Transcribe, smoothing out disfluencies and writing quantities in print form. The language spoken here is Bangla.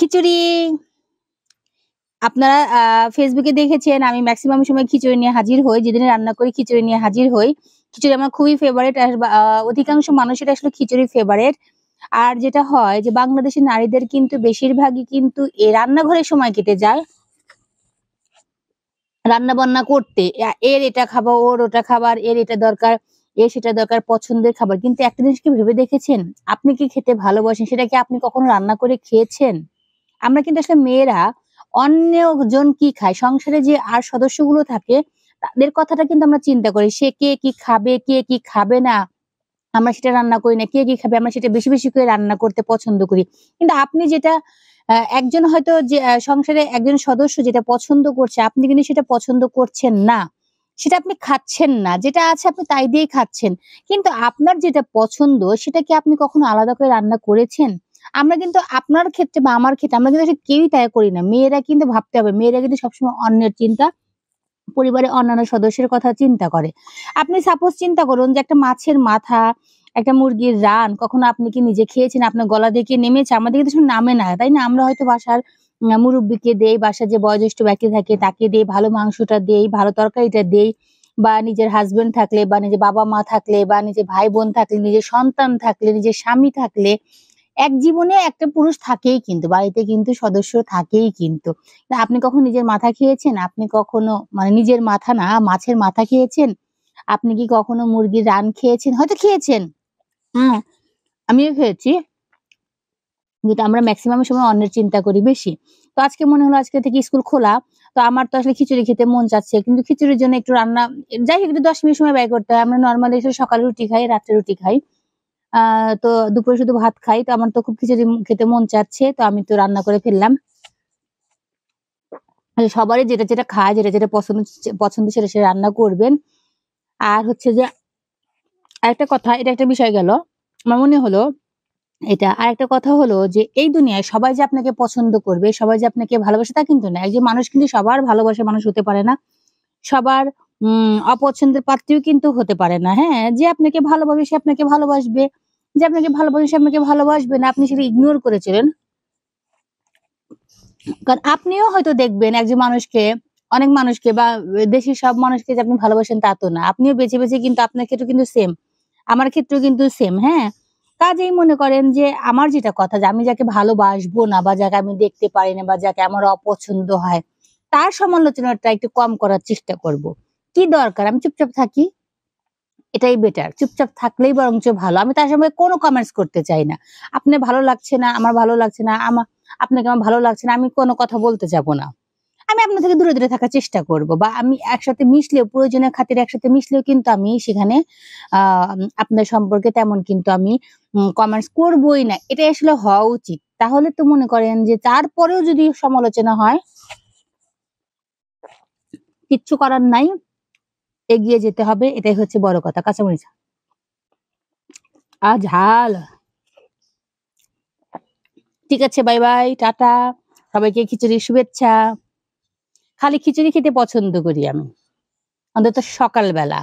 খিচুড়ি আপনারা ফেসবুকে দেখেছেন আমি ম্যাক্সিমাম সময় খিচুড়ি নিয়ে হাজির হই। যেদিন রান্না করি খিচুড়ি নিয়ে হাজির হই। খিচুড়ি আমার খুবই ফেভারিট আর অধিকাংশ মানুষের আসলে খিচুড়ি ফেভারিট। আর যেটা হয় যে বাংলাদেশের নারীদের কিন্তু বেশিরভাগই কিন্তু এই রান্নাঘরে সময় কেটে যায় রান্না-বান্না করতে। এর এটা খাবো, ওর ওটা খাবার, এর এটা দরকার, এর সেটা দরকার, পছন্দের খাবার। কিন্তু একটা জিনিস কি ভেবে দেখেছেন? আপনি কি খেতে ভালোবাসেন সেটা কি আপনি কখনো রান্না করে খেয়েছেন? আমরা কিন্তু আসলে মেয়েরা অন্যজন কি খায়, সংসারে যে আর সদস্যগুলো থাকে তাদের কথাটা কিন্তু আমরা চিন্তা করি। সে কে কি খাবে, কে কি খাবে না, আমরা সেটা রান্না করি না। কে কি খাবে আমরা সেটা বেশি, বেশি করে রান্না করতে পছন্দ করি। কিন্তু আপনি যেটা একজন হয়তো যে সংসারে একজন সদস্য যেটা পছন্দ করছে, আপনি কিন্তু সেটা পছন্দ করছেন না। সেটা আপনি খাচ্ছেন না। যেটা আছে আপনি তাই দিয়েই খাচ্ছেন। কিন্তু আপনার যেটা পছন্দ সেটা কি আপনি কখনো আলাদা করে রান্না করেছেন? আমরা কিন্তু আপনার ক্ষেত্রে বা আমার ক্ষেত্রে আমরা কিন্তু আসলে কেউই তাই করি না। মেয়েরা কিন্তু ভাবতে হবে। মেয়েরা কিন্তু সবসময় অন্যের চিন্তা, পরিবারের অন্যান্য সদস্যের কথা চিন্তা করে। আপনি সাপোজ চিন্তা করুন যে একটা মাছের মাথা, একটা মুরগির রান কখনো আপনি কি নিজে খেয়েছেন? আপনার গলা দিয়ে কি নেমেছে? আমাদের কিন্তু আসলে নামে না, তাই না? আমরা হয়তো বাসার মুরুব্বিকে দেই, বাসার যে বয়োজ্যেষ্ঠ ব্যক্তি থাকে তাকে দেই, ভালো মাংসটা দেই, ভালো তরকারিটা দেই বা নিজের হাসব্যান্ড থাকলে বা নিজের বাবা-মা থাকলে বা নিজের ভাই-বোন থাকলে, নিজের সন্তান থাকলে, নিজের স্বামী থাকলে এক জীবনে একটা পুরুষ থাকেই কিন্তু। বাড়িতে কিন্তু সদস্য থাকেই কিন্তু। তা আপনি কখনো নিজের মাথা খেয়েছেন? আপনি কখনো মানে নিজের মাথা না, মাছের মাথা খেয়েছেন? আপনি কি কখনো মুরগির রান খেয়েছেন? হয়তো খেয়েছেন। হুম, আমিও খেয়েছি। কিন্তু আমরা মেক্সিমাম সময় অন্যের চিন্তা করি বেশি। তো আজকে মনে হলো আজকে থেকে স্কুল খোলা। তো আমার তো আসলে খিচুড়ি খেতে মন চাচ্ছে। কিন্তু খিচুড়ির জন্য একটু রান্না যাই হোক একটু ১০ মিনিট সময় ব্যয় করতে হয়। আমরা নরমালি এসে সকালে রুটি খাই, রাত্রে রুটি খাই। আ তো দুপুরে শুধু ভাত খাই। তো আমার তো খুব খিচুড়ি খেতে মন চাচ্ছে। তো আমি তো রান্না করে ফেললাম। সবারই যেটা, যেটা খায়, যেটা, যেটা পছন্দ সেটা, সেটা রান্না করবেন। আর হচ্ছে যে আরেকটা কথা, এটা একটা বিষয় গেল। আমার মনে হলো এটা। আরেকটা কথা হলো যে এই দুনিয়ায় সবাই যে আপনাকে পছন্দ করবে, সবাই যে আপনাকে ভালোবাসে তা কিন্তু না। একজন মানুষ কিন্তু সবার ভালোবাসার মানুষ হতে পারে না। সবার অপছন্দের পাত্রীও কিন্তু হতে পারে না। হ্যাঁ? যে আপনাকে ভালোবাসবে সে আপনাকে ভালোবাসবে। যে আপনাকে ভালোবাসে সে আপনাকে ভালোবাসবে না। আপনি সেটা ইগনোর করে চলেন। কারণ আপনিও হয়তো দেখবেন একজন মানুষকে, অনেক মানুষকে বা দেশের সব মানুষকে যে আপনি ভালোবাসেন তা তো না। আপনিও বেছে, বেছে কিন্তু আপনার ক্ষেত্রেও কিন্তু সেম। আমার ক্ষেত্রেও কিন্তু সেম, হ্যাঁ? কাজেই মনে করেন যে আমার যেটা কথা যে আমি যাকে ভালোবাসবো না বা যাকে আমি দেখতে পারি না বা যাকে আমার অপছন্দ হয়, তার সমালোচনাটা একটু কম করার চেষ্টা করব। কি দরকার? আমি চুপচাপ থাকি। এটাই বেটার। চুপচাপ থাকলেই বরঞ্চ ভালো। আমি তার সঙ্গে কোনো কমেন্টস করতে চাই না। আপনার ভালো লাগছে না, আমার ভালো লাগছে না, আপনাকে আমার ভালো লাগছে না, আমি কোনো কথা বলতে যাব না। আমি আপনার থেকে দূরে, দূরে থাকার চেষ্টা করব বা আমি একসাথে মিশলেও প্রয়োজনের খাতিরে একসাথে মিশলেও কিন্তু আমি সেখানে আ আপনার সম্পর্কে তেমন কিন্তু আমি কমেন্টস করবই না। এটাই আসলে হওয়া উচিত। তাহলে তো মনে করেন যে তারপরেও যদি সমালোচনা হয়, কিচ্ছু করার নাই। এগিয়ে যেতে হবে। এটাই হচ্ছে বড় কথা। কাঁচামরিচ। ঝাল। ঠিক আছে, বাই, বাই। টাটা। সবাইকে খিচুড়ির শুভেচ্ছা। খালি খিচুড়ি খেতে পছন্দ করি আমি। অন্তত সকালবেলা।